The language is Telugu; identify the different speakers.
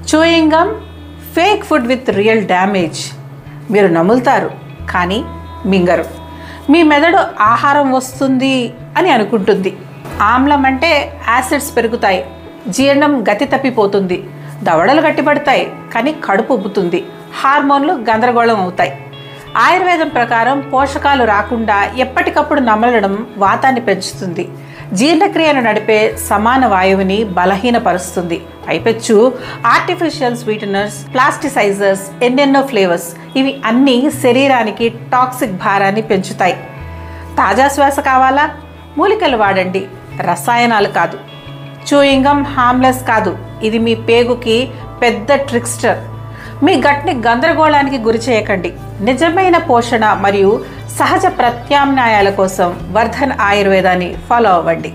Speaker 1: Chewing gum fake food with real damage. మీరు నములుతారు కానీ మింగరు. మీ మెదడు ఆహారం వస్తుంది అని అనుకుంటుంది. ఆమ్లం అంటే యాసిడ్స్ పెరుగుతాయి, జీర్ణం గతి తప్పిపోతుంది, దవడలు గట్టిపడతాయి కానీ కడుపు ఉబ్బుతుంది, హార్మోన్లు గందరగోళం అవుతాయి. ఆయుర్వేదం ప్రకారం పోషకాలు రాకుండా ఎప్పటికప్పుడు నమలడం వాతాన్ని పెంచుతుంది, జీర్ణక్రియను నడిపే సమాన వాయువుని బలహీనపరుస్తుంది. పైపెచ్చు ఆర్టిఫిషియల్ స్వీటనర్స్, ప్లాస్టిసైజర్స్, ఎన్నెన్నో ఫ్లేవర్స్, ఇవి అన్నీ శరీరానికి టాక్సిక్ భారాన్ని పెంచుతాయి. తాజా శ్వాస కావాలా? మూలికలు వాడండి, రసాయనాలు కాదు. చూయింగ్ గమ్ హార్మ్లెస్ కాదు, ఇది మీ పేగుకి పెద్ద ట్రిక్స్టర్. మీ గట్ని గందరగోళానికి గురి చేయకండి. నిజమైన పోషణ మరియు సహజ ప్రత్యామ్నాయాల కోసం వర్ధన్ ఆయుర్వేదాన్ని ఫాలో అవ్వండి.